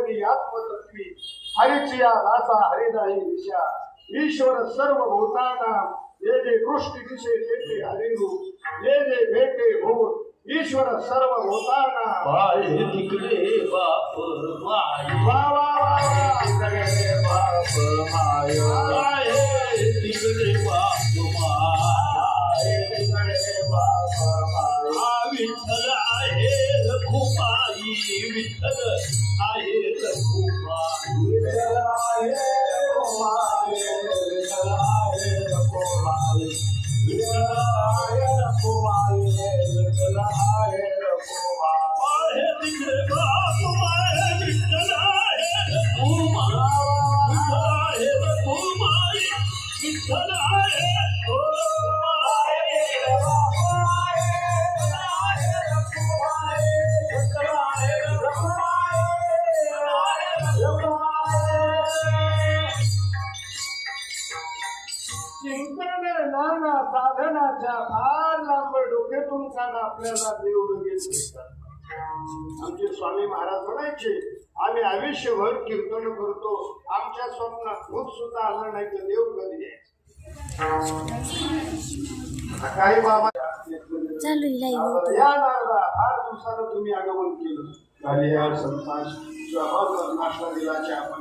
हरिपरी आत्मतत्वी हरिची या रासा हरिदाही दिशा ईश्वर सर्व भूताना ये जे दृष्टी दिशे ते हरिरूप ये जे भेटे भूत ईश्वर सर्व भूताना पाय तिकडे बाप माय वा वा वा वा तिकडे बाप माय पाय तिकडे बाप माय तिकडे बाप माय विठ्ठल आहे रखुमाई विठ्ठल आहे रखुमाई विठ्ठल आहे रखुमाई विठ्ठल आहे रखुमाई विठ्ठल आहे रखुमाई विठ्ठल आहे रखुमाई पाय तिकडे बाप माय विठ्ठल आहे रखुमाई विठ्ठल आहे रखुमाई विठ्ठल आहे चिंतन नाना साधनाच्या फार लांब डोक्यातून कान आपल्याला देव लगेच दिसतात. आमचे स्वामी महाराज म्हणायचे आम्ही आयुष्यभर कीर्तन करतो आमच्या स्वप्नात भूत सुद्धा आलं नाही तर देव कधी यायचं. काही बाबा या नारदा फार दिवसानं तुम्ही आगमन केलं खाली या संतास नाश्ता दिलाचे आपण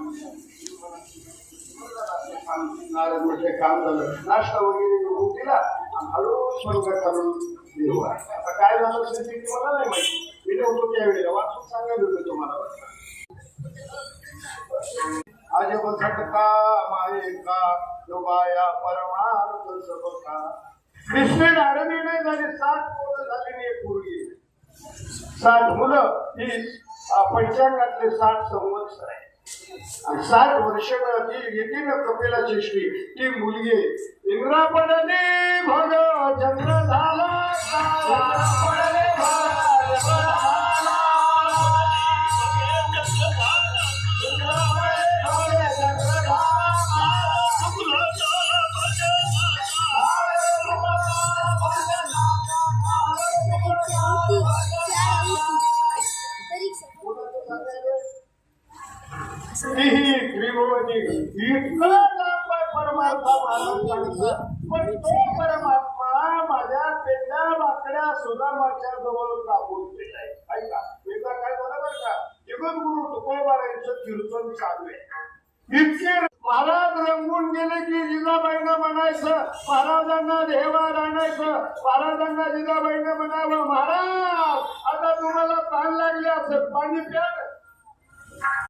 नारद म्हटले काम झालं नाश्ता वगैरे होऊन दिला आणि हळूच स्वर्गात घालून देऊ. आता काय झालं असेल ते मला नाही माहिती मी नव्हतो त्यावेळेला वाचून सांगायला होतं तुम्हाला. अजब झटका मायेका डोबाया परमार्थ सबका कृष्ण नारदी नाही झाले 60 पोरं झाली नाही एक मुलगी 60 मुलं ही पंचांगातले 60 संवत्सर आहे आणि 60 वर्ष येते ना कपिलाची श्री ती मुलगी इंद्रा पडले भग चंद्र झाला त्रिभुवनी इतका लांब परमात्मा महाराज सांगतात पण तो परमात्मा माझ्या पेंड्या बाकड्या सुदामाच्या जवळ कापून गेलाय. ऐका एकदा काय झालं बरं का जगद्गुरु तुकोबारायांचं कीर्तन चालू आहे इतके महाराज रंगून गेले की जिजाबाईंना म्हणायचं महाराजांना देवार आणायचं महाराजांना जिजाबाईंना म्हणावं महाराज आता तुम्हाला ताण लागले असेल पाणी प्या